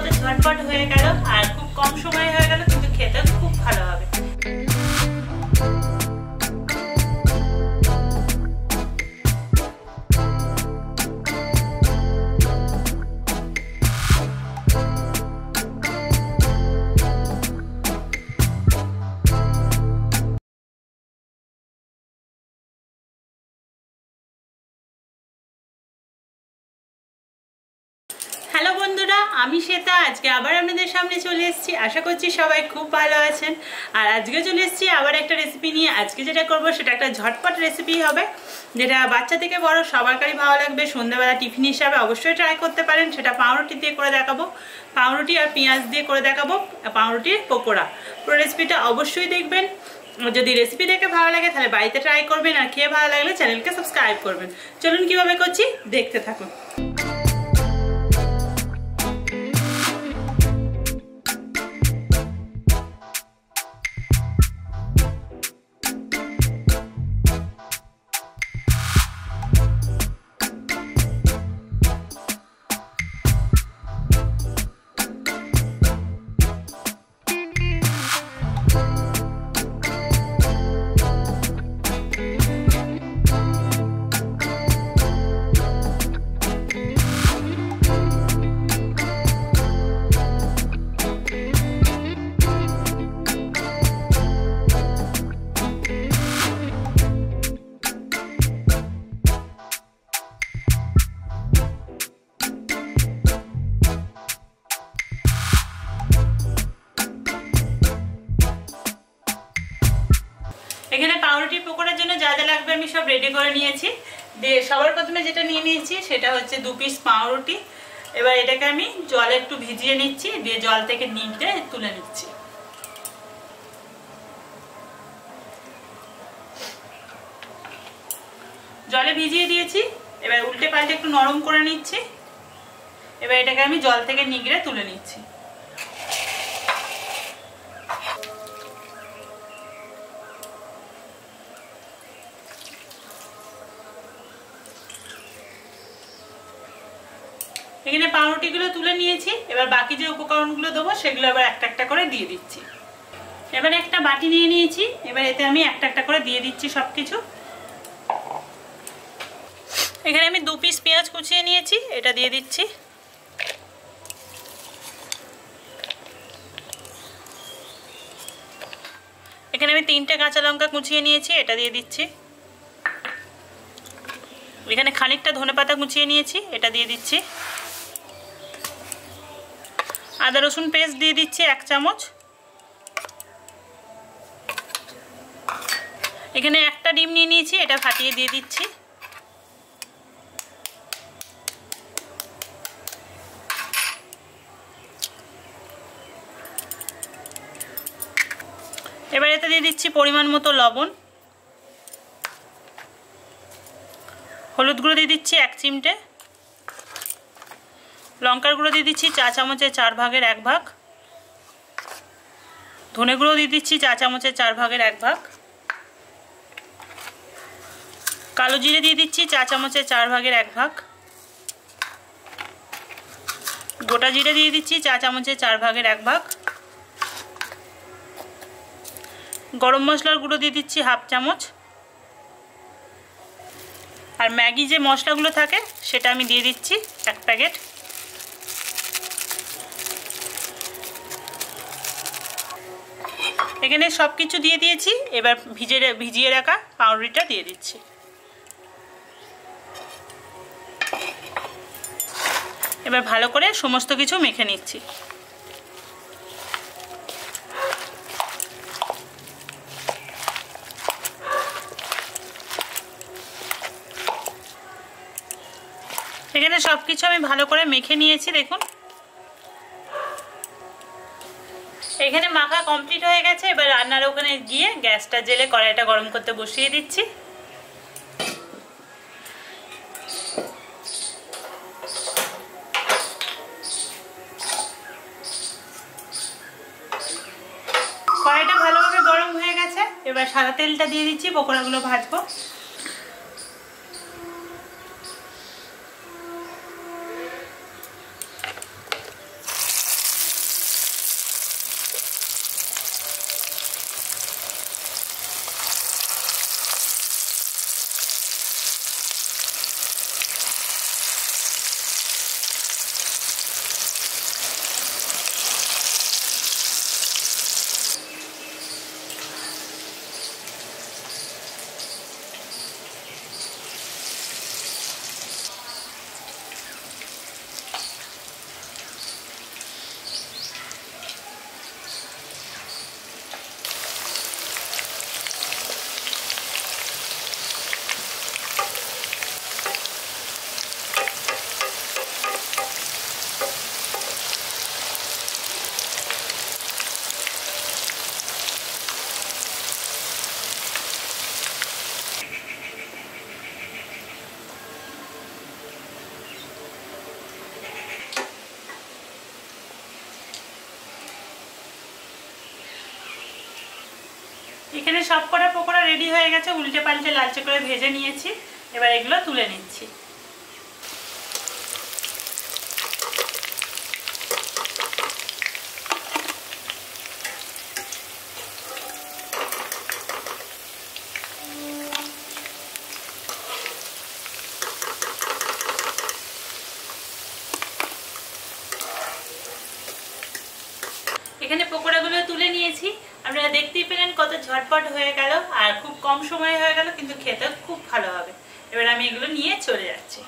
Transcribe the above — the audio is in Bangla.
কত ঝটপট হয়ে গেল আর খুব কম সময়ে হয়ে গেল, কিন্তু খেতে খুব ভালো হবে। হ্যালো বন্ধুরা, আমি শ্বেতা। আজকে আবার আপনাদের সামনে চলে এসেছি। আশা করছি সবাই খুব ভালো আছেন। আর আজকে চলে এসেছি আবার একটা রেসিপি নিয়ে। আজকে যেটা করব সেটা একটা ঝটপট রেসিপি হবে, যেটা বাচ্চা থেকে বড় সবারই ভালো লাগবে। সন্ধ্যাবেলা টিফিন হিসাবে অবশ্যই ট্রাই করতে পারেন। সেটা পাউরুটি দিয়ে করে দেখাবো, পাউরুটি আর পেঁয়াজ দিয়ে করে দেখাবো, পাউরুটির পকোড়া। পুরো রেসিপিটা অবশ্যই দেখবেন। যদি রেসিপি দেখে ভালো লাগে তাহলে বাড়িতে ট্রাই করবেন, আর খেয়ে ভালো লাগলে চ্যানেলকে সাবস্ক্রাইব করবেন। চলুন কিভাবে করছি দেখতে থাকুন। এখানে পাউরুটি পকোড়ার জন্য যা যা লাগবে আমি সব রেডি করে নিয়েছি। দিয়ে সবার প্রথমে যেটা নিয়ে নিয়েছি সেটা হচ্ছে 2 পিস পাউরুটি। এবার এটাকে আমি জলে একটু ভিজিয়ে নিচ্ছি, দিয়ে জল থেকে নিংড়ে তুলে নিচ্ছি। জলে ভিজিয়ে দিয়েছি, এবার উল্টে পাল্টে একটু নরম করে নিচ্ছি। এবার এটাকে আমি জল থেকে নিংড়ে তুলে নিচ্ছি। এখানে পাউরুটিগুলো তুলে নিয়েছি। এবার বাকি যে উপকরণগুলো দেবো সেগুলো এবার একটা একটা করে দিয়ে দিচ্ছি। এবার একটা বাটি নিয়ে নিয়েছি, এবার এতে আমি একটা একটা করে দিয়ে দিচ্ছি সবকিছু। এখানে আমি 2 পিস পেঁয়াজ কুচিয়ে নিয়েছি, এটা দিয়ে দিচ্ছি। এখানে আমি 3টে কাঁচা লঙ্কা কুচিয়ে নিয়েছি, এটা দিয়ে দিচ্ছি। এখানে খানিকটা ধনেপাতা কুচিয়ে নিয়েছি, এটা দিয়ে দিচ্ছি। আদা রসুন পেস্ট দিয়ে দিচ্ছি 1 চামচ। এখানে একটা ডিম নিয়ে নিয়েছি, এটা ফাটিয়ে দিয়ে দিচ্ছি। এবার এতে দিয়ে দিচ্ছি পরিমাণ মতো লবণ। হলুদ গুঁড়ো দিয়ে দিচ্ছি 1 চিমটে। লঙ্কার গুঁড়ো দিয়ে দিচ্ছি চা চামচের 4 ভাগের 1 ভাগ। ধনে গুঁড়ো দিয়ে দিচ্ছি চা চামচের 4 ভাগের 1 ভাগ। কালো জিরে দিয়ে দিচ্ছি চা চামচের 4 ভাগের 1 ভাগ। গোটা জিরে দিয়ে দিচ্ছি চা চামচের 4 ভাগের 1 ভাগ। গরম মশলার গুঁড়ো দিয়ে দিচ্ছি 1/2 চামচ। আর ম্যাগি যে মশলাগুলো থাকে সেটা আমি দিয়ে দিচ্ছি 1 প্যাকেট। এখানে সব কিছু দিয়ে দিয়েছি। এবার ভিজিয়ে রাখা পাউরুটিটা দিয়ে দিচ্ছি। এবার ভালো করে সমস্ত কিছু মেখে নিচ্ছি। এখানে সব কিছু আমি ভালো করে মেখে নিয়েছি, দেখুন। এখানে মাখা কমপ্লিট হয়ে গেছে। এবার রান্নার ওখানে গিয়ে গ্যাসটা জেলে কড়াইটা গরম করতে বসিয়ে দিচ্ছি। কড়াইটা ভালোভাবে গরম হয়ে গেছে। এবার সাদা তেলটা দিয়ে দিচ্ছি, পকোড়াগুলো ভাজবো। এখানে সব কটা পকোড়া রেডি হয়ে গেছে, উল্টে পাল্টে লালচে করে ভেজে নিয়েছি। এবার এগুলো তুলে নিচ্ছি। এখানে পকোড়াগুলো তুলে নিয়েছি। আপনারা দেখতেই পেলেন কত ঝটপট হয়ে গেল আর খুব কম সময়ে হয়ে গেল, কিন্তু খেতে খুব ভালো হবে। এবার আমি এগুলো নিয়ে চলে যাচ্ছি।